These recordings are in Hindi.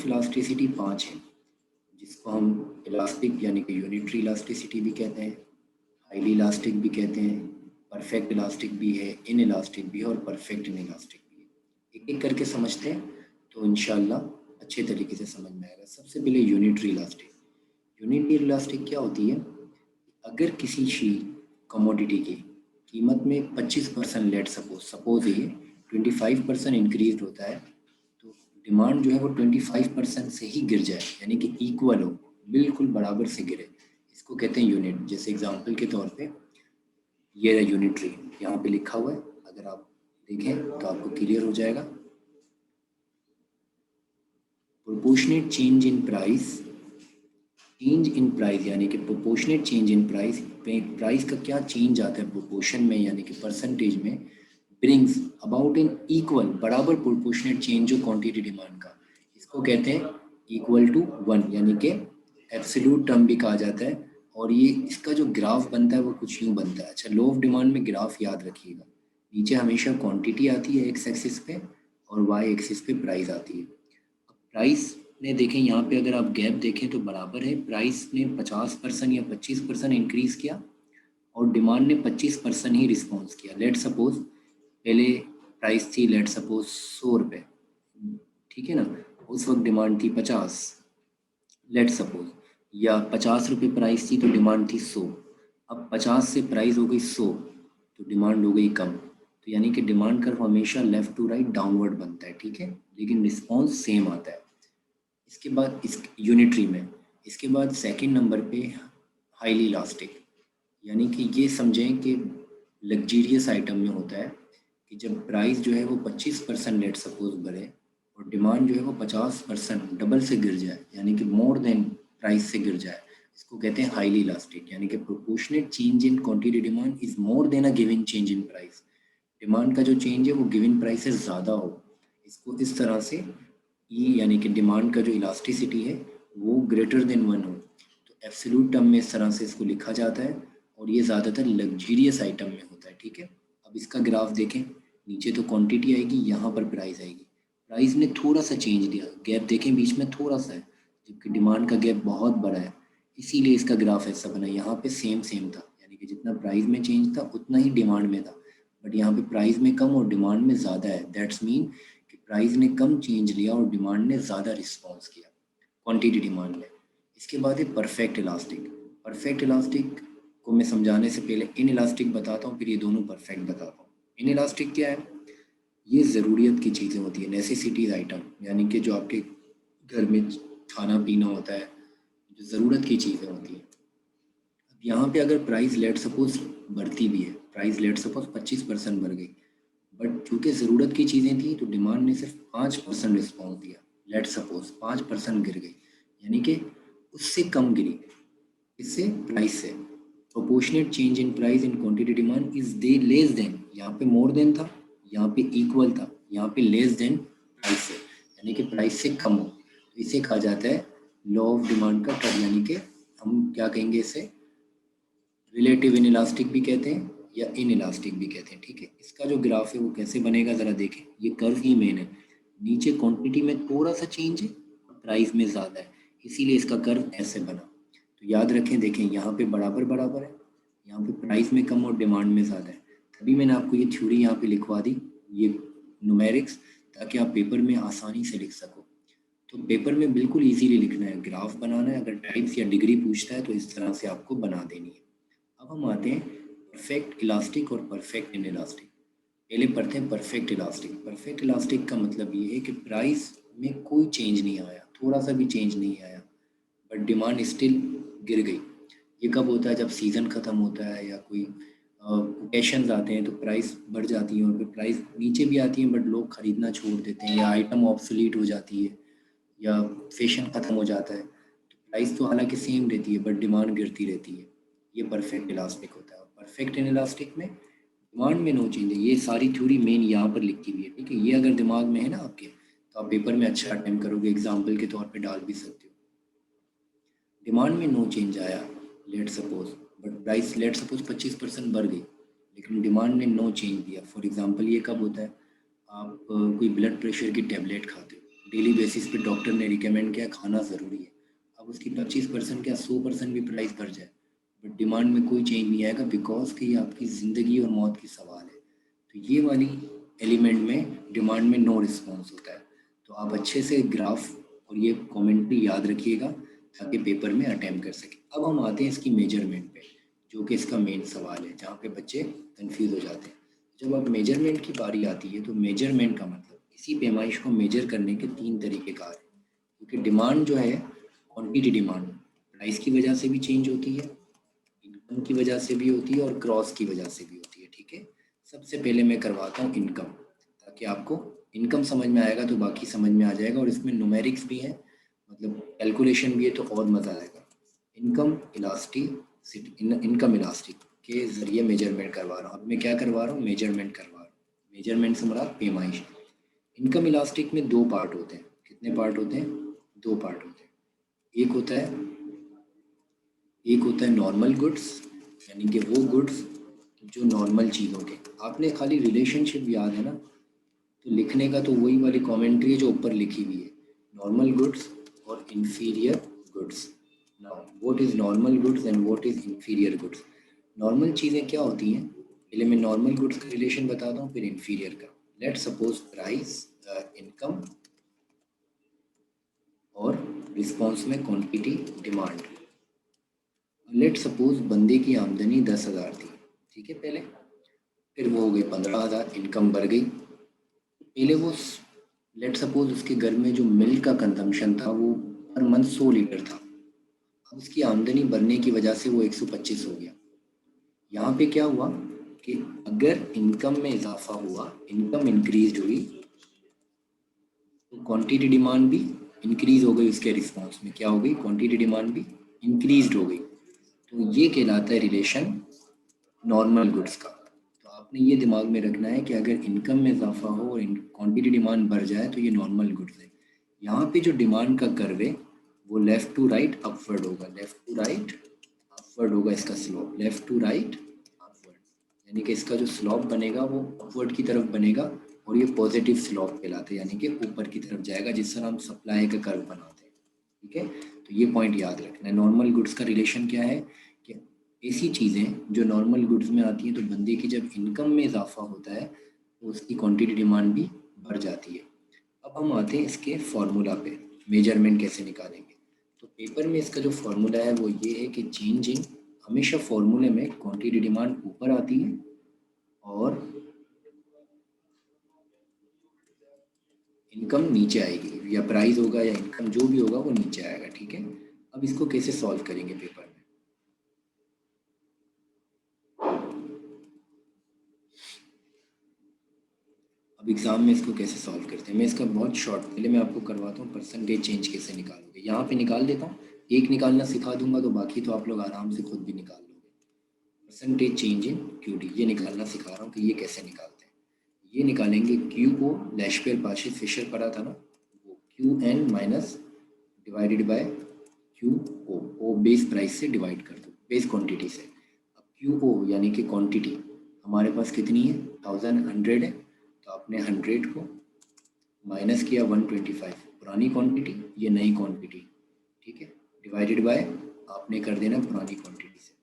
ऑफ इलास्टिसिटी 5 है, जिसको हम इलास्टिक यानी कि यूनिटरी इलास्टिसिटी भी कहते हैं, हाईली इलास्टिक भी कहते हैं, परफेक्ट इलास्टिक भी है, इन इलास्टिक भी है और परफेक्ट इन इलास्टिक भी है। एक एक करके समझते हैं तो इंशाल्लाह अच्छे तरीके से समझ में आएगा। सबसे पहले यूनिटरी इलास्टिक। यूनिटरी इलास्टिक क्या होती है? अगर किसी चीज कमोडिटी की कीमत में 25% लेट सपोज ये 25% इंक्रीज होता है, तो डिमांड जो है वो 25% से ही गिर जाए, यानी कि इक्वल हो, बिल्कुल बराबर से गिरे, इसको कहते हैं यूनिट। जैसे एग्जांपल के तौर पे ये है यूनिटरी, यहाँ पे लिखा हुआ है, अगर आप देखें तो आपको क्लियर हो जाएगा। Proportionate change in price, change in price यानी कि proportionate change in price, price का क्या चेंज आता है प्रोपोर्शन में यानी कि परसेंटेज में, ब्रिंग्स अबाउट इन इक्वल, बराबर प्रोपोर्शनेट चेंज जो क्वांटिटी डिमांड का, इसको कहते हैं इक्वल टू 1, यानी कि एब्सोल्यूट टर्म भी कहा जाता है। और ये इसका जो ग्राफ बनता है वो कुछ यूँ बनता है। अच्छा, लो ऑफ डिमांड में ग्राफ याद रखिएगा, नीचे हमेशा क्वांटिटी आती है एक्स एक्सिस पे और वाई एक्सिस पे प्राइस आती है। अब प्राइस ने देखें यहाँ पे अगर आप गैप देखें तो बराबर है, प्राइस ने 50% या 25% इंक्रीज किया और डिमांड ने 25% ही रिस्पॉन्स किया। लेट सपोज पहले प्राइस थी लेट सपोज 100 रुपये, ठीक है ना, उस वक्त डिमांड थी 50, लेट सपोज, या 50 रुपये प्राइस थी तो डिमांड थी 100। अब 50 से प्राइस हो गई 100 तो डिमांड हो गई कम, तो यानी कि डिमांड कर्व हमेशा लेफ्ट टू राइट डाउनवर्ड बनता है, ठीक है, लेकिन रिस्पॉन्स सेम आता है। इसके बाद इस यूनिटरी में, इसके बाद सेकंड नंबर पे हाईली इलास्टिक, यानी कि ये समझें कि लग्जीरियस आइटम में होता है कि जब प्राइस जो है वो 25% लेट सपोज बढ़े और डिमांड जो है वो 50% डबल से गिर जाए, यानी कि मोर देन प्राइस से गिर जाए, इसको कहते हैं हाईली इलास्टिक। यानी कि proportionate change in quantity demand is more than a given change in price, demand का जो चेंज है वो गिवन प्राइस से ज़्यादा हो, इसको इस तरह से ई यानी कि डिमांड का जो इलास्टिसिटी है वो ग्रेटर देन 1 हो, तो एब्सोल्यूट टर्म में इस तरह से इसको लिखा जाता है और ये ज़्यादातर लग्जीरियस आइटम में होता है, ठीक है। अब इसका ग्राफ देखें, नीचे तो क्वांटिटी आएगी, यहाँ पर प्राइस आएगी, प्राइस ने थोड़ा सा चेंज दिया, गैप देखें बीच में थोड़ा सा है, जबकि डिमांड का गैप बहुत बड़ा है, इसीलिए इसका ग्राफ ऐसा बना। यहाँ पे सेम सेम था, यानी कि जितना प्राइस में चेंज था उतना ही डिमांड में था, बट यहाँ पे प्राइस में कम और डिमांड में ज़्यादा है। दैट्स मीन कि प्राइस ने कम चेंज लिया और डिमांड ने ज़्यादा रिस्पॉन्स किया क्वांटिटी डिमांड में। इसके बाद है परफेक्ट इलास्टिक। परफेक्ट इलास्टिक को मैं समझाने से पहले इन इलास्टिक बताता हूँ, फिर ये दोनों परफेक्ट बताता हूँ। इन इलास्टिक क्या है? ये ज़रूरियत की चीज़ें होती है, नेसेसिटीज आइटम, यानी कि जो आपके घर में खाना पीना होता है, जो ज़रूरत की चीज़ें होती हैं। अब यहाँ पे अगर प्राइस लेट सपोज बढ़ती भी है, प्राइस लेट सपोज 25% बढ़ गई, बट चूंकि ज़रूरत की चीज़ें थी तो डिमांड ने सिर्फ 5% रिस्पॉन्स दिया, लेट सपोज 5% गिर गई, यानी कि उससे कम गिरी, इससे प्राइस से। Proportionate change in price in quantity demand is they less than, यहाँ पे मोर देन था, यहाँ पे इक्वल था, यहाँ पे लेस देन प्राइस से, यानी कि प्राइस से कम हो, तो इसे कहा जाता है लॉ ऑफ डिमांड का कर्व, यानी कि हम क्या कहेंगे इसे, रिलेटिव इन इलास्टिक भी कहते हैं या इन इलास्टिक भी कहते हैं, ठीक है। इसका जो ग्राफ है वो कैसे बनेगा ज़रा देखें, ये कर्व ही मेन है, नीचे क्वांटिटी में थोड़ा सा चेंज है और प्राइस में ज़्यादा है, इसीलिए इसका कर्व ऐसे बना। तो याद रखें, देखें यहाँ पे बराबर बराबर है, यहाँ पे प्राइस में कम और डिमांड में ज़्यादा है, तभी मैंने आपको ये थ्योरी यहाँ पे लिखवा दी, ये न्यूमेरिक्स, ताकि आप पेपर में आसानी से लिख सको। तो पेपर में बिल्कुल इजीली लिखना है, ग्राफ बनाना है, अगर टाइप्स या डिग्री पूछता है तो इस तरह से आपको बना देनी है। अब हम आते हैं परफेक्ट इलास्टिक और परफेक्ट इन इलास्टिक। पहले पढ़ते हैं परफेक्ट इलास्टिक। परफेक्ट इलास्टिक का मतलब ये है कि प्राइस में कोई चेंज नहीं आया, थोड़ा सा भी चेंज नहीं आया, बट डिमांड स्टिल गिर गई। ये कब होता है? जब सीज़न ख़त्म होता है या कोई ओकेशंस आते हैं तो प्राइस बढ़ जाती है और फिर प्राइस नीचे भी आती है, बट लोग ख़रीदना छोड़ देते हैं या आइटम ऑब्सोलीट हो जाती है या फैशन ख़त्म हो जाता है, तो प्राइस तो हालांकि सेम रहती है बट डिमांड गिरती रहती है। ये परफेक्ट इलास्टिक होता है। परफेक्ट इन इलास्टिक में डिमांड में नो चेंज है। ये सारी थ्योरी मेन यहाँ पर लिखी हुई है, ठीक है। ये अगर दिमाग में है ना आपके, तो आप पेपर में अच्छा अटेम्प्ट करोगे, एग्जाम्पल के तौर पे डाल भी सकते हो। डिमांड में नो चेंज आया let suppose, but price let suppose 25% बढ़ गई, लेकिन डिमांड ने नो चेंज दिया। फॉर एग्जाम्पल ये कब होता है? आप कोई ब्लड प्रेशर की टेबलेट खाते हो, डेली बेसिस पे डॉक्टर ने रिकमेंड किया खाना ज़रूरी है, अब उसकी 25% क्या 100% भी प्राइस बढ़ जाए बट डिमांड में कोई चेंज नहीं आएगा, बिकॉज कि ये आपकी ज़िंदगी और मौत की सवाल है। तो ये वाली एलिमेंट में डिमांड में नो रिस्पॉन्स होता है। तो आप अच्छे से ग्राफ और ये कमेंट्री याद रखिएगा ताकि पेपर में अटेम्प्ट कर सकें। अब हम आते हैं इसकी मेजरमेंट पे, जो कि इसका मेन सवाल है, जहाँ पे बच्चे कंफ्यूज हो जाते हैं। जब अब मेजरमेंट की बारी आती है तो मेजरमेंट का मतलब इसी पैमाइश को मेजर करने के 3 तरीक़ेकार हैं, क्योंकि डिमांड जो है क्वांटिटी डिमांड प्राइस की वजह से भी चेंज होती है, इनकम की वजह से भी होती है और क्रॉस की वजह से भी होती है। ठीक है, सबसे पहले मैं करवाता हूँ इनकम, ताकि आपको इनकम समझ में आएगा तो बाकी समझ में आ जाएगा, और इसमें न्यूमेरिक्स भी है, मतलब कैलकुलेशन भी है, तो और मज़ा आएगा। इनकम इलास्टिसिटी, इनकम इलास्टिक के ज़रिए मेजरमेंट करवा रहा हूँ। अब मैं क्या करवा रहा हूँ, मेजरमेंट करवा रहा हूँ। मेजरमेंट से मुराद पैमाइश। इनकम इलास्टिक में 2 पार्ट होते हैं। कितने पार्ट होते हैं? 2 पार्ट होते हैं। एक होता है नॉर्मल गुड्स, यानी कि वो गुड्स जो नॉर्मल चीज़ों के, आपने खाली रिलेशनशिप याद है ना, तो लिखने का तो वही वाली कमेंट्री है जो ऊपर लिखी हुई है, नॉर्मल गुड्स और inferior goods. Now what is normal goods and what is inferior goods? Normal चीज़ें क्या होती हैं, पहले मैं नॉर्मल गुड्स का रिलेशन बताता हूँ, फिर इंफीरियर का। लेट सपोज प्राइस, इनकम और रिस्पॉन्स में क्वांटिटी डिमांड। लेट सपोज बंदे की आमदनी 10,000 थी, ठीक है पहले, फिर वो हो गई 15,000, इनकम बढ़ गई। पहले वो लेट सपोज उसके घर में जो मिल्क का कंजम्पशन था वो पर मंथ 100 लीटर था, अब उसकी आमदनी बढ़ने की वजह से वो 125 हो गया। यहाँ पे क्या हुआ कि अगर इनकम में इजाफा हुआ, इनकम इंक्रीज हुई, तो क्वांटिटी डिमांड भी इंक्रीज हो गई, उसके रिस्पॉन्स में क्या हो गई, क्वांटिटी डिमांड भी इंक्रीज हो गई। तो ये कहलाता है रिलेशन नॉर्मल गुड्स का। तो आपने ये दिमाग में रखना है कि अगर इनकम में इजाफा हो और क्वांटिटी डिमांड बढ़ जाए तो ये नॉर्मल गुड्स है। यहाँ पे जो डिमांड का कर्व है वो लेफ़्ट टू राइट अपवर्ड होगा, लेफ़्ट टू राइट अपवर्ड होगा इसका slope, left to right upward, यानी कि इसका जो स्लोप बनेगा वो अपवर्ड की तरफ बनेगा, और ये पॉजिटिव स्लोप कहलाते हैं, यानी कि ऊपर की तरफ जाएगा, जिस तरह हम सप्लाई का कर्व बनाते हैं। ठीक है, तो ये पॉइंट याद रखना है। नॉर्मल गुड्स का रिलेशन क्या है कि ऐसी चीज़ें जो नॉर्मल गुड्स में आती हैं, तो बंदे की जब इनकम में इजाफा होता है तो उसकी क्वांटिटी डिमांड भी बढ़ जाती है। अब हम आते हैं इसके फॉर्मूला पे, मेजरमेंट कैसे निकालेंगे। तो पेपर में इसका जो फॉर्मूला है वो ये है कि चेंज इन, हमेशा फॉर्मूले में क्वांटिटी डिमांड ऊपर आती है और इनकम नीचे आएगी, या प्राइस होगा या इनकम जो भी होगा वो नीचे आएगा। ठीक है, अब इसको कैसे सॉल्व करेंगे पेपर में। अब एग्ज़ाम में इसको कैसे सॉल्व करते हैं, मैं इसका बहुत शॉर्ट, पहले मैं आपको करवाता हूँ परसेंटेज चेंज कैसे निकालोगे। यहाँ पे निकाल देता हूँ, एक निकालना सिखा दूंगा तो बाकी तो आप लोग आराम से खुद भी निकाल लोगे। परसेंटेज चेंज इन क्यूडी, ये निकालना सिखा रहा हूँ कि ये कैसे निकालते हैं। ये निकालेंगे क्यू को लैशपेल पाशी फिशर पढ़ा था ना, वो Q N minus divided by Q O base price से डिवाइड कर दो, बेस क्वांटिटी से। अब क्यू ओ यानी कि क्वांटिटी हमारे पास कितनी है, 1,100 है, तो आपने 100 को माइनस किया 125, पुरानी क्वांटिटी, ये नई क्वांटिटी, ठीक है, डिवाइडेड बाय आपने कर देना पुरानी क्वांटिटी से।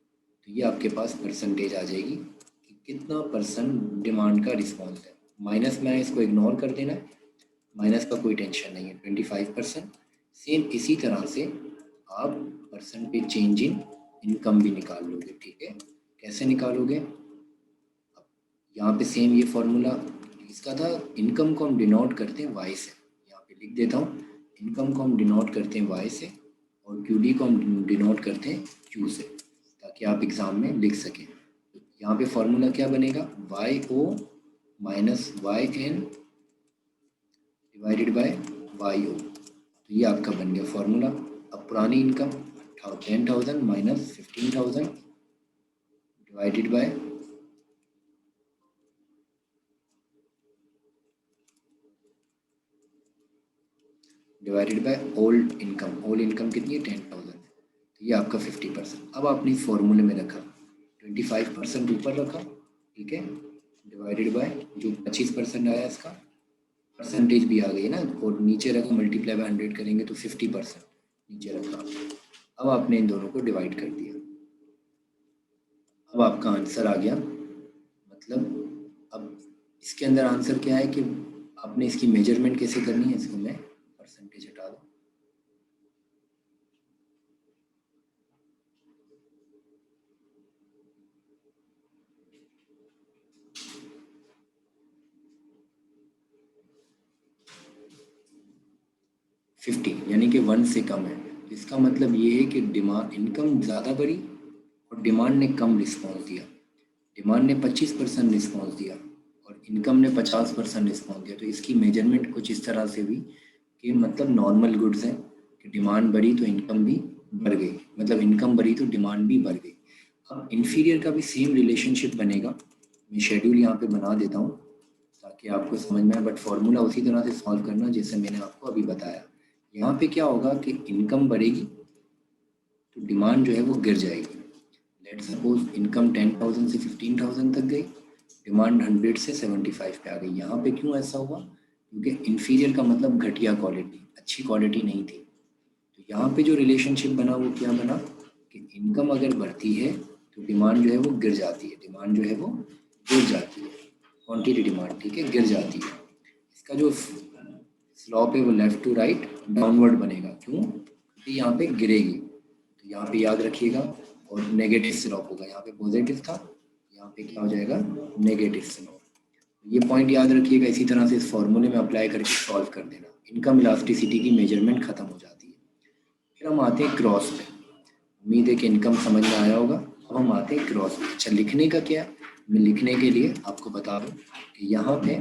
तो ये आपके पास परसेंटेज आ जाएगी कि कितना परसेंट डिमांड का रिस्पॉन्स है। माइनस में इसको इग्नोर कर देना है, माइनस का कोई टेंशन नहीं है, 25%। सेम इसी तरह से आप परसेंटेज चेंज इन इनकम भी निकाल लोगे। ठीक है, कैसे निकालोगे, अब यहाँ पे सेम ये फॉर्मूला इसका था, इनकम को हम डिनोट करते हैं वाई से, यहाँ पे लिख देता हूँ, इनकम को हम डिनोट करते हैं वाई से और क्यू डी को हम डिनोट करते हैं क्यू से, ताकि आप एग्ज़ाम में लिख सकें। तो यहाँ पे फॉर्मूला क्या बनेगा, Y O minus Y N divided by Y O. तो ये आपका बन गया फॉर्मूला। अब पुरानी income 10,000 minus 15,000 divided by old income, old income कितनी है 10,000, तो ये आपका 50%। अब आपने इस फॉर्मूले में रखा 25% ऊपर रखा, ठीक है, डिवाइडेड बाय जो 25% आया इसका परसेंटेज भी आ गई ना, और नीचे रखा मल्टीप्लाई बाय 100 करेंगे तो 50% नीचे रखा। अब आपने इन दोनों को डिवाइड कर दिया, अब आपका आंसर आ गया। मतलब अब इसके अंदर आंसर क्या है कि आपने इसकी मेजरमेंट कैसे करनी है, इसको मैं परसेंटेज हटा दूँ। फिफ्टी यानी कि 1 से कम है, तो इसका मतलब ये है कि डिमांड इनकम ज़्यादा बढ़ी और डिमांड ने कम रिस्पॉन्स दिया। डिमांड ने 25% रिस्पॉन्स दिया और इनकम ने 50% रिस्पॉन्स दिया। तो इसकी मेजरमेंट कुछ इस तरह से हुई कि मतलब नॉर्मल गुड्स हैं कि डिमांड बढ़ी तो इनकम भी बढ़ गई, मतलब इनकम बढ़ी तो डिमांड भी बढ़ गई। अब इन्फीरियर का भी सेम रिलेशनशिप बनेगा। मैं शेड्यूल यहाँ पे बना देता हूँ ताकि आपको समझ में आए, बट फॉर्मूला उसी तरह से सॉल्व करना जैसे मैंने आपको अभी बताया। यहाँ पे क्या होगा कि इनकम बढ़ेगी तो डिमांड जो है वो गिर जाएगी। लेट सपोज इनकम 10,000 से 15,000 तक गई, डिमांड 100 से 75 पे आ गई। यहाँ पे क्यों ऐसा हुआ? क्योंकि इन्फीरियर का मतलब घटिया क्वालिटी, अच्छी क्वालिटी नहीं थी। तो यहाँ पे जो रिलेशनशिप बना वो क्या बना कि इनकम अगर बढ़ती है तो डिमांड जो है वो गिर जाती है, डिमांड जो है वो गिर जाती है, क्वांटिटी डिमांड, ठीक है, गिर जाती है। इसका जो स्लॉप है वो लेफ्ट टू राइट डाउनवर्ड बनेगा। क्यों? क्योंकि यहाँ पे गिरेगी, तो यहाँ पे याद रखिएगा। और नेगेटिव स्लॉप होगा, यहाँ पे पॉजिटिव था, यहाँ पे क्या हो जाएगा, नेगेटिव स्लॉप। ये पॉइंट याद रखिएगा, इसी तरह से इस फॉर्मूले में अप्लाई करके सॉल्व कर देना। इनकम इलास्टिसिटी की मेजरमेंट खत्म हो जाती है। फिर हम आते हैं क्रॉस पे। उम्मीद है कि इनकम समझ में आया होगा। अब हम आते हैं क्रॉस पे। अच्छा, लिखने का क्या? मैं लिखने के लिए आपको बता दूं कि यहाँ पे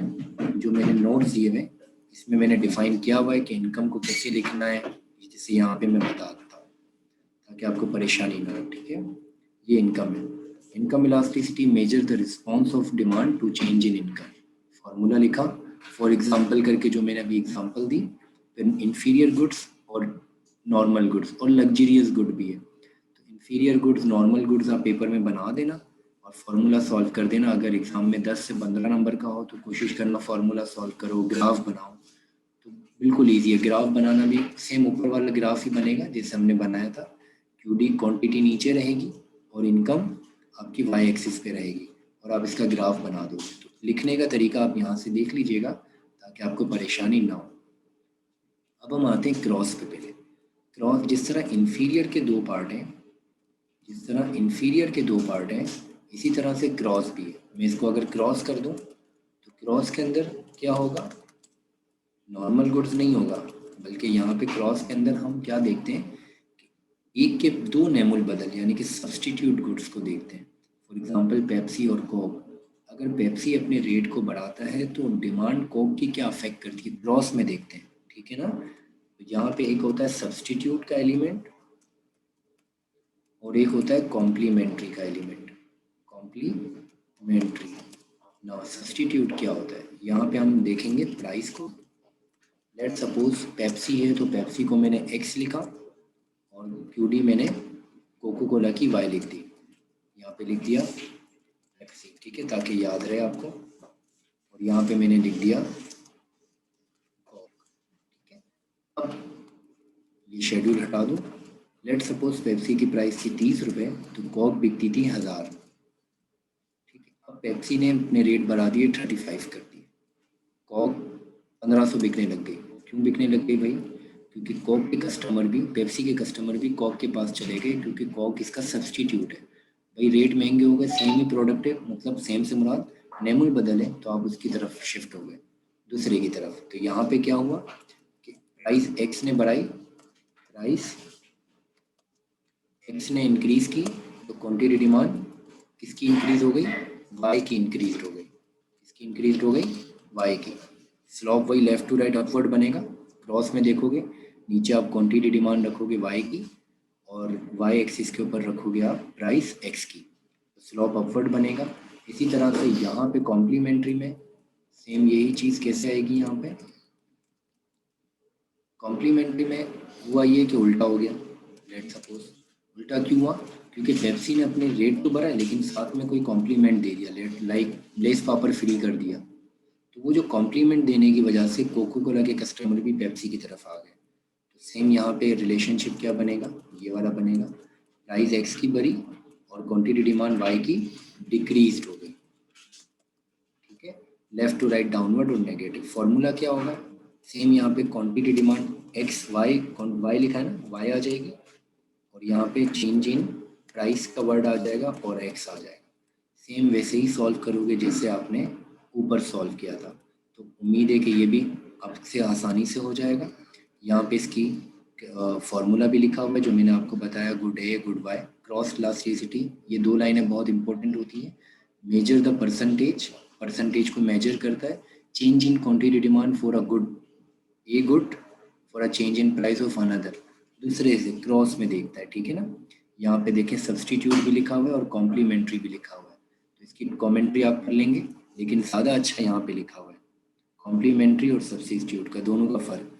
जो मैंने नोट्स दिए हुए, इसमें मैंने डिफाइन किया हुआ है कि इनकम को कैसे लिखना है, जिसे यहाँ पे मैं बता देता हूँ ताकि आपको परेशानी ना हो, ठीक है। ये इनकम है। Income elasticity measure the response of demand to change in income. Formula लिखा, फॉर एग्जाम्पल करके जो मैंने अभी एग्जाम्पल दी। फिर इन्फीरियर गुड्स और नॉर्मल गुड्स और लग्जरियस गुड भी है। तो इन्फीरियर गुड्स, नॉर्मल गुड्स आप पेपर में बना देना और फार्मूला सॉल्व कर देना। अगर एग्जाम में 10 से 15 नंबर का हो तो कोशिश करना फार्मूला सॉल्व करो, ग्राफ बनाओ, तो बिल्कुल ईजी है। ग्राफ बनाना भी सेम ऊपर वाला ग्राफ ही बनेगा जैसे हमने बनाया था। क्यूडी क्वांटिटी नीचे रहेगी और इनकम आपकी वाई एक्सिस पे रहेगी और आप इसका ग्राफ बना दो। तो लिखने का तरीका आप यहाँ से देख लीजिएगा ताकि आपको परेशानी ना हो। अब हम आते हैं क्रॉस पे। पहले क्रॉस, जिस तरह इन्फीरियर के दो पार्ट हैं, जिस तरह इन्फीरियर के दो पार्ट हैं, इसी तरह से क्रॉस भी है। मैं इसको अगर क्रॉस कर दूं तो क्रॉस के अंदर क्या होगा, नॉर्मल गुड्स नहीं होगा, बल्कि यहाँ पे क्रॉस के अंदर हम क्या देखते हैं कि एक के दो नेमुल बदल यानी कि सब्सटीट्यूट गुड्स को देखते हैं। फॉर एग्जांपल पेप्सी और कोक। अगर पेप्सी अपने रेट को बढ़ाता है तो डिमांड कोक की क्या अफेक्ट करती है, क्रॉस में देखते हैं, ठीक है ना। तो यहाँ पे एक होता है सब्सटीट्यूट का एलिमेंट और एक होता है कॉम्प्लीमेंट्री का एलिमेंट। कॉम्प्लीमेंट्री ना सब्सटीट्यूट क्या होता है, यहाँ पे हम देखेंगे प्राइस को। लेट सपोज पेप्सी है तो पेप्सी को मैंने एक्स लिखा और क्यूडी मैंने कोको कोला की वाई लिख दी, यहाँ पे लिख दिया पेप्सी, ठीक है, ताकि याद रहे आपको। और यहाँ पे मैंने लिख दिया कोक, ठीक है। अब ये शेड्यूल हटा दूँ। लेट सपोज पेप्सी की प्राइस थी 30 रुपये तो कोक बिकती थी 1000, ठीक है। अब पेप्सी ने अपने रेट बढ़ा दिए 35 कर दिए, कोक 1500 बिकने लग गई। क्यों बिकने लग गई भाई? क्योंकि कोक के कस्टमर भी, पेप्सी के कस्टमर भी कोक के पास चले गए, क्योंकि कोक इसका सब्सटीट्यूट है। भाई रेट महंगे हो गए, सेम ही प्रोडक्ट है, मतलब सेम से मुराद नेमुल बदले तो आप उसकी तरफ शिफ्ट हो गए, दूसरे की तरफ। तो यहाँ पे क्या हुआ कि प्राइस एक्स ने बढ़ाई, प्राइस एक्स ने इंक्रीज की तो क्वांटिटी डिमांड किसकी इंक्रीज हो गई, वाई की इंक्रीज हो गई। किसकी इंक्रीज हो गई, वाई की। स्लॉप वही लेफ्ट टू राइट अपवर्ड बनेगा। क्रॉस में देखोगे नीचे आप क्वांटिटी डिमांड रखोगे वाई की और वाई एक्सिस के ऊपर रखोगे आप प्राइस एक्स की, तो स्लॉप अपवर्ड बनेगा। इसी तरह से यहाँ पे कॉम्प्लीमेंट्री में सेम यही चीज़ कैसे आएगी, यहाँ पे कॉम्प्लीमेंट्री में हुआ ये कि उल्टा हो गया। लेट सपोज उल्टा क्यों हुआ, क्योंकि पेप्सी ने अपने रेट तो बढ़ाए लेकिन साथ में कोई कॉम्प्लीमेंट दे दिया, लेट लाइक लेस पापड़ फ्री कर दिया, तो तो वो जो कॉम्प्लीमेंट देने की वजह से कोको कोला के कस्टमर भी पेप्सी की तरफ आ गए। तो सेम यहाँ पे रिलेशनशिप क्या बनेगा, ये वाला बनेगा, प्राइस एक्स की बढ़ी और क्वांटिटी डिमांड वाई की डिक्रीज हो गई। ठीक है, लेफ्ट टू राइट डाउनवर्ड और नेगेटिव। फॉर्मूला क्या होगा, सेम यहाँ पे quantity demand x y, y लिखा है ना, वाई आ जाएगी और यहाँ पे चेंज इन प्राइस का वर्ड आ जाएगा और एक्स आ जाएगा। सेम वैसे ही सॉल्व करोगे जैसे आपने ऊपर सॉल्व किया था। तो उम्मीद है कि ये भी आपसे आसानी से हो जाएगा। यहाँ पे इसकी फॉर्मूला भी लिखा हुआ है जो मैंने आपको बताया, good A good Y, cross elasticity. ये दो लाइनें बहुत इंपॉर्टेंट होती हैं। मेजर द परसेंटेज, परसेंटेज को मेजर करता है। Change in quantity demand for a good, A good for a change in price of another, दूसरे से क्रॉस में देखता है। ठीक है ना, यहाँ पे देखें सब्सटीट्यूट भी लिखा हुआ है और कॉम्प्लीमेंट्री भी लिखा हुआ है। तो इसकी कमेंट्री आप कर लेंगे, लेकिन ज़्यादा अच्छा यहाँ पे लिखा हुआ है कॉम्प्लीमेंट्री और सब्सटीट्यूट का दोनों का फ़र्क।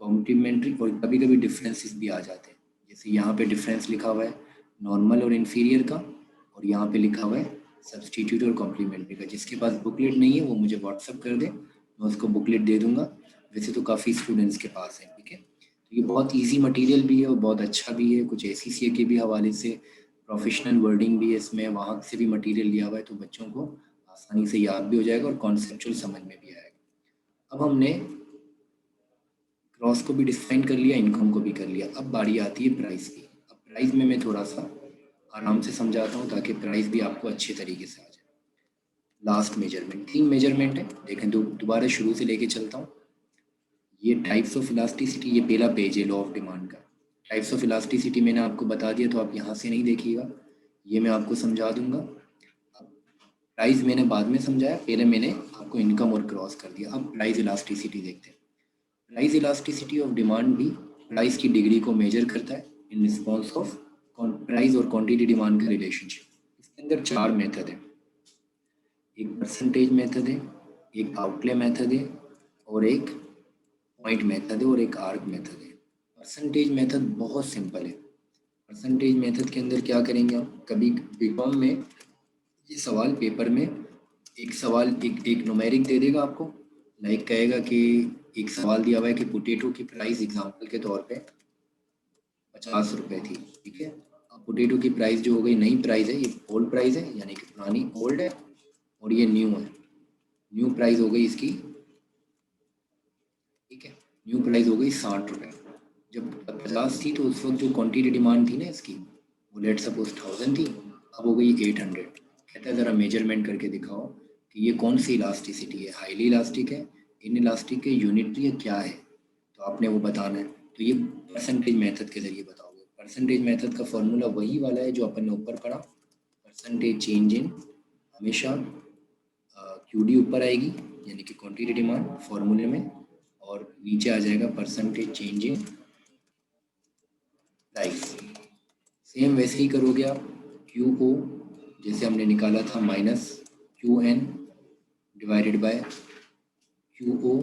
कॉम्प्लीमेंट्री और कभी कभी डिफरेंसेस भी आ जाते हैं, जैसे यहाँ पे डिफरेंस लिखा हुआ है नॉर्मल और इन्फीरियर का, और यहाँ पे लिखा हुआ है सब्सटीट्यूट और कॉम्प्लीमेंट्री का। जिसके पास बुकलेट नहीं है वो मुझे व्हाट्सअप कर दे, मैं उसको बुकलेट दे दूंगा। वैसे तो काफ़ी स्टूडेंट्स के पास है। ठीक है, तो ये बहुत ईजी मटेरियल भी है और बहुत अच्छा भी है। कुछ ACCA के भी हवाले से प्रोफेशनल वर्डिंग भी है इसमें, वहाँ से भी मटेरियल लिया हुआ है, तो बच्चों को आसानी से याद भी हो जाएगा और कॉन्सेप्चुअल समझ में भी आएगा। अब हमने क्रॉस को भी डिफाइन कर लिया, इनकम को भी कर लिया, अब बारी आती है प्राइस की। अब प्राइस में मैं थोड़ा सा आराम से समझाता हूँ ताकि प्राइस भी आपको अच्छे तरीके से आ जाए। लास्ट मेजरमेंट, 3 मेजरमेंट है, देखें दोबारा शुरू से लेके चलता हूँ। ये टाइप्स ऑफ इलास्टिसिटी, ये पहला पेज है लॉ ऑफ डिमांड का। टाइप्स ऑफ इलास्टिसिटी मैंने आपको बता दिया, तो आप यहाँ से नहीं देखिएगा, ये मैं आपको समझा दूंगा। प्राइस मैंने बाद में समझाया, पहले मैंने आपको इनकम और क्रॉस कर दिया। अब प्राइस इलास्टिसिटी देखते हैं। प्राइस इलास्टिसिटी ऑफ डिमांड भी प्राइस की डिग्री को मेजर करता है इन रिस्पॉन्स ऑफ प्राइस और क्वांटिटी डिमांड का रिलेशनशिप। इसके अंदर 4 मेथड है, एक परसेंटेज मेथड है, एक आउटले मेथड है, और एक पॉइंट मेथड है, और एक आर्क मेथड है। परसेंटेज मेथड बहुत सिंपल है। परसेंटेज मेथड के अंदर क्या करेंगे आप, कभी बीकॉम में ये सवाल पेपर में एक सवाल एक न्यूमेरिक दे देगा आपको, लाइक कहेगा कि एक सवाल दिया हुआ है कि पोटैटो की प्राइस एग्जांपल के तौर पे 50 रुपए थी। ठीक है, अब पोटैटो की प्राइस जो हो गई, नई प्राइस है, ये ओल्ड प्राइस है, यानी कि पुरानी ओल्ड है, और ये न्यू है, न्यू प्राइस हो गई इसकी। ठीक है, न्यू प्राइस हो गई 60 रुपए। जब 50 थी तो उस वक्त जो क्वांटिटी डिमांड थी ना इसकी, वो लेट सपोज 1000 थी, अब हो गई 800। कहता है ज़रा मेजरमेंट करके दिखाओ कि ये कौन सी इलास्टिसिटी है, हाईली इलास्टिक है, इन इलास्टिक है, यूनिटरी है, क्या है। तो आपने वो बताना है, तो ये परसेंटेज मेथड के जरिए बताओगे। परसेंटेज मेथड का फॉर्मूला वही वाला है जो अपन ने ऊपर पढ़ा, परसेंटेज चेंज इन, हमेशा QD ऊपर आएगी यानी कि क्वांटिटी डिमांड फॉर्मूले में, और नीचे आ जाएगा percentage change in price. Same वैसे ही करोगे आप, QO जैसे हमने निकाला था minus QN divided by QO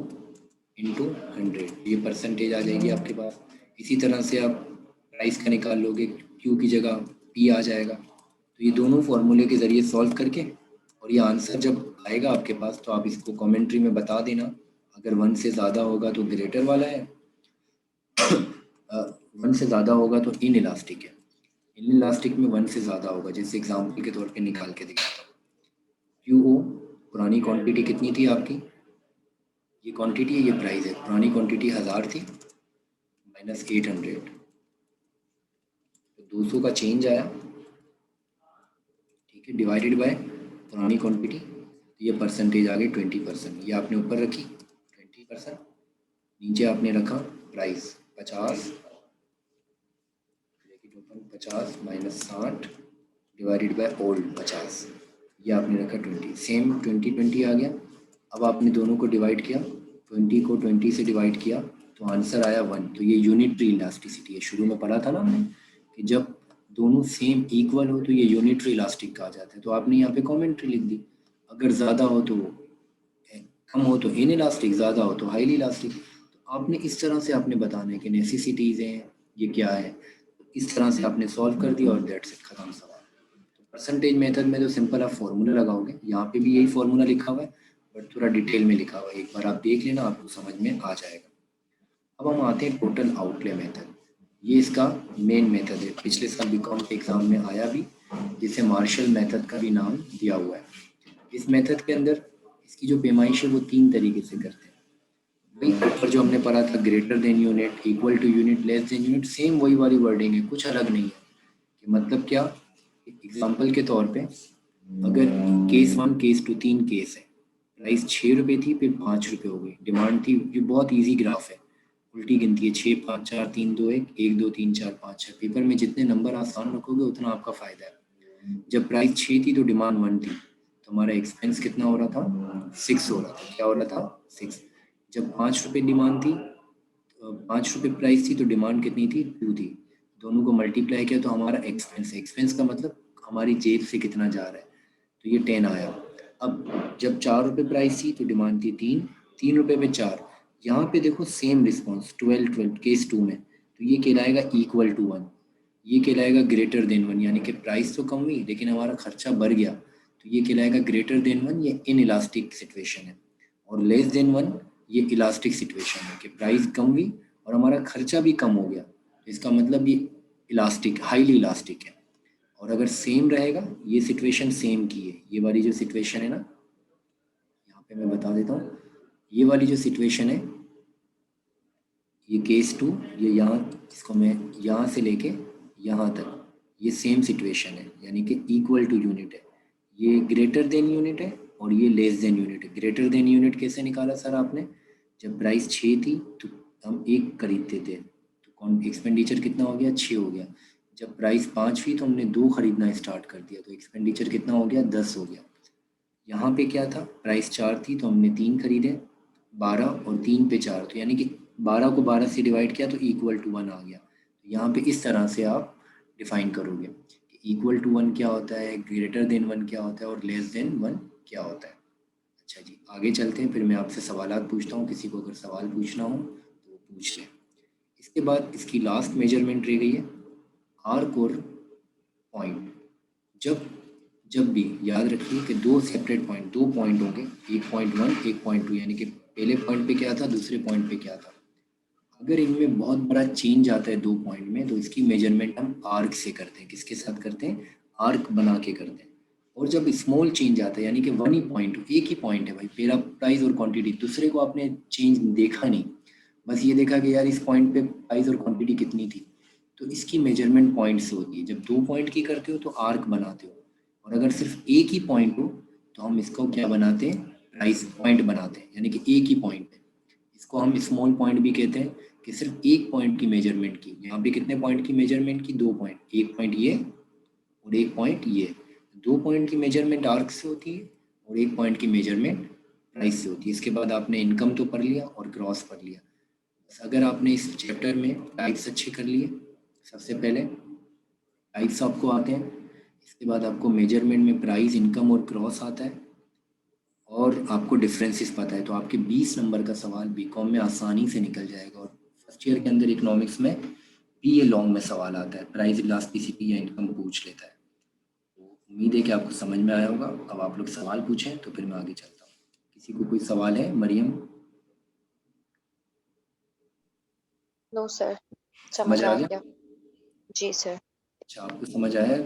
into 100, ये परसेंटेज आ जाएगी आपके पास। इसी तरह से आप प्राइस का निकाल लोगे, Q की जगह P आ जाएगा। तो ये दोनों फॉर्मूले के ज़रिए सॉल्व करके, और ये आंसर जब आएगा आपके पास तो आप इसको कमेंट्री में बता देना। अगर 1 से ज़्यादा होगा तो ग्रेटर वाला है, 1 से ज़्यादा होगा तो इन इलास्टिक है, इन इलास्टिक में 1 से ज़्यादा होगा। जैसे एग्जाम्पल के तौर पे निकाल के दिखाता हूँ, QO पुरानी क्वांटिटी कितनी थी आपकी, ये क्वांटिटी है, ये प्राइस है, पुरानी क्वांटिटी 1000 थी माइनस 800, तो 200 का चेंज आया। ठीक है, डिवाइडेड बाय पुरानी क्वांटिटी, तो ये परसेंटेज आ गई 20%। ये आपने ऊपर रखी 20%, नीचे आपने रखा price 50, 50 minus 60 divided by old 50, ये आपने रखा 20, सेम 20 आ गया। अब आपने दोनों को डिवाइड किया, 20 को 20 से डिवाइड किया तो आंसर आया 1। तो ये यूनिटरी इलास्टिसिटी है, शुरू में पढ़ा था ना हमने कि जब दोनों सेम इक्वल हो तो ये यूनिटरी इलास्टिक कहा जाता है। तो आपने यहाँ पे कॉमेंट्री लिख दी, अगर ज़्यादा हो तो कम हो तो इन इलास्टिक, ज़्यादा हो तो हाईली इलास्टिक। तो आपने इस तरह से आपने बताना है कि नेसेसिटीज़ हैं, ये क्या है, इस तरह से आपने सॉल्व कर दिया और दैट्स इट, खत्म सवाल। तो परसेंटेज मेथड में तो सिंपल आप फॉर्मूला लगाओगे, यहाँ पे भी यही फॉर्मूला लिखा हुआ है, बट थोड़ा डिटेल में लिखा हुआ है, एक बार आप देख लेना, आपको समझ में आ जाएगा। अब हम आते हैं टोटल आउटले मेथड। ये इसका मेन मेथड है, पिछले साल बीकॉम के एग्ज़ाम में आया भी, जिसे मार्शल मेथड का भी नाम दिया हुआ है। इस मेथड के अंदर इसकी जो पैमाइश है वो 3 तरीके से करते हैं। भाई ऊपर जो हमने पढ़ा था greater than unit, equal to unit, less than unit, same वही वाली वर्डिंग है, कुछ अलग नहीं है। कि मतलब क्या, एग्जाम्पल के तौर पे अगर केस 1 केस 2 3 केस है, प्राइस 6 रुपये थी फिर 5 रुपये हो गई, डिमांड थी, ये बहुत ईजी ग्राफ है, उल्टी गिनती है, 6 5 4 3 2 1 1 2 3 4 5 6। पेपर में जितने नंबर आसान रखोगे उतना आपका फायदा है। जब प्राइस 6 थी तो डिमांड 1 थी, तो हमारा एक्सपेंस कितना हो रहा था, 6 हो रहा था। क्या हो रहा था, 6। जब 5 रुपये डिमांड थी, 5 रुपये प्राइस थी तो डिमांड कितनी थी, 2 थी। दोनों को मल्टीप्लाई किया तो हमारा एक्सपेंस, एक्सपेंस का मतलब हमारी जेब से कितना जा रहा है, तो ये 10 आया। अब जब 4 रुपये प्राइस थी तो डिमांड थी 3, 3 रुपये में 4। यहाँ पे देखो सेम रिस्पॉन्स 12 12 केस 2 में, तो ये कहलाएगा इक्वल टू 1, ये कहलाएगा ग्रेटर देन 1, यानी कि प्राइस तो कम हुई लेकिन हमारा खर्चा बढ़ गया, तो ये कहलाएगा ग्रेटर देन 1, ये इन इलास्टिक सिचुएशन है। और लेस देन 1 ये इलास्टिक सिचुएशन है कि प्राइस कम हुई और हमारा खर्चा भी कम हो गया, तो इसका मतलब ये इलास्टिक, हाईली इलास्टिक है। और अगर सेम रहेगा, ये सिचुएशन सेम की है, ये वाली जो सिचुएशन है ना, यहाँ पे मैं बता देता हूँ, ये वाली जो सिचुएशन है, ये केस 2, ये यहाँ, इसको मैं यहाँ से लेके यहाँ तक, ये सेम सिचुएशन है, यानी कि इक्वल टू यूनिट है। ये ग्रेटर देन यूनिट है और ये लेस देन यूनिट है। ग्रेटर देन यूनिट कैसे निकाला सर आपने, जब प्राइस 6 थी तो हम 1 खरीदते थे, तो कौन एक्सपेंडिचर कितना हो गया, 6 हो गया। जब प्राइस 5 हुई तो हमने 2 खरीदना स्टार्ट कर दिया, तो एक्सपेंडिचर कितना हो गया, 10 हो गया। यहाँ पे क्या था, प्राइस 4 थी तो हमने 3 खरीदे, 12 और 3 पे 4, तो यानी कि 12 को 12 से डिवाइड किया तो इक्वल टू 1 आ गया। तो यहाँ पे इस तरह से आप डिफाइन करोगे कि इक्वल टू 1 क्या होता है, ग्रेटर देन 1 क्या होता है और लेस देन 1 क्या होता है। अच्छा जी, आगे चलते हैं, फिर मैं आपसे सवालात पूछता हूँ, किसी को अगर सवाल पूछना हो तो पूछ लें। इसके बाद इसकी लास्ट मेजरमेंट रह गई है आर्क और पॉइंट। जब जब भी याद रखिए कि 2 सेपरेट पॉइंट, 2 पॉइंट होंगे, 1.1 1.2, यानी कि पहले पॉइंट पे क्या था, दूसरे पॉइंट पे क्या था। अगर इनमें बहुत बड़ा चेंज आता है 2 पॉइंट में, तो इसकी मेजरमेंट हम आर्क से करते हैं। किसके साथ करते हैं, आर्क बना के करते हैं। और जब स्मॉल चेंज आता है, यानी कि 1 ही पॉइंट, एक ही पॉइंट है भाई, पहला प्राइस और क्वांटिटी, दूसरे को आपने चेंज देखा नहीं, बस ये देखा कि यार इस पॉइंट पे प्राइस और क्वांटिटी कितनी थी, तो इसकी मेजरमेंट पॉइंट से होती है। जब 2 पॉइंट की करते हो तो आर्क बनाते हो, और अगर सिर्फ एक ही पॉइंट हो तो हम इसको क्या बनाते हैं, प्राइस पॉइंट बनाते हैं, यानी कि एक ही पॉइंट है। इसको हम स्मॉल पॉइंट भी कहते हैं कि सिर्फ एक पॉइंट की मेजरमेंट की। यहाँ पे कितने पॉइंट की मेजरमेंट की, 2 पॉइंट, एक पॉइंट ये और एक पॉइंट ये। 2 पॉइंट की मेजरमेंट आर्क से होती है और एक पॉइंट की मेजरमेंट प्राइस से होती है। इसके बाद आपने इनकम तो पढ़ लिया और ग्रॉस पढ़ लिया। बस अगर आपने इस चैप्टर में टाइप्स अच्छे कर लिए, सबसे पहले टाइप्स आपको आते हैं, इसके बाद आपको मेजरमेंट में प्राइस, इनकम और ग्रॉस आता है, और आपको डिफरेंसेस पता है, तो आपके 20 नंबर का सवाल बीकॉम में आसानी से निकल जाएगा। और फर्स्ट ईयर के अंदर इकोनॉमिक्स में भी ये लॉन्ग में सवाल आता है, प्राइस इलास्टिसिटी या इनकम पूछ लेता है। तो उम्मीद है कि आपको समझ में आया होगा। अब आप लोग सवाल पूछें तो फिर मैं आगे चलता हूँ। किसी को कोई सवाल है, मरियम? नो सर, समझ आ गया? जी सर। अच्छा, आपको समझ आया,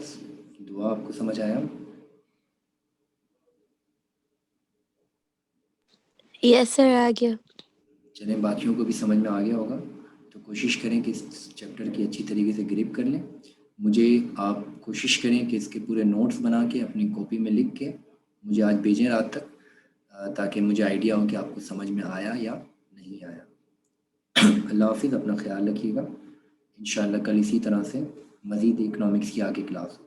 दुआ आपको समझ आया? यस सर, आ गया। चलें, बाकियों को भी समझ में आ गया होगा, तो कोशिश करें कि इस चैप्टर की अच्छी तरीके से ग्रिप कर लें। मुझे आप कोशिश करें कि इसके पूरे नोट्स बना के अपनी कॉपी में लिख के मुझे आज भेजें रात तक, ताकि मुझे आइडिया हो कि आपको समझ में आया या नहीं आया। अल्लाह हाफिज़, अपना ख्याल रखिएगा। इंशाअल्लाह कल इसी तरह से मज़ीद इकनॉमिक्स की आगे क्लास हो।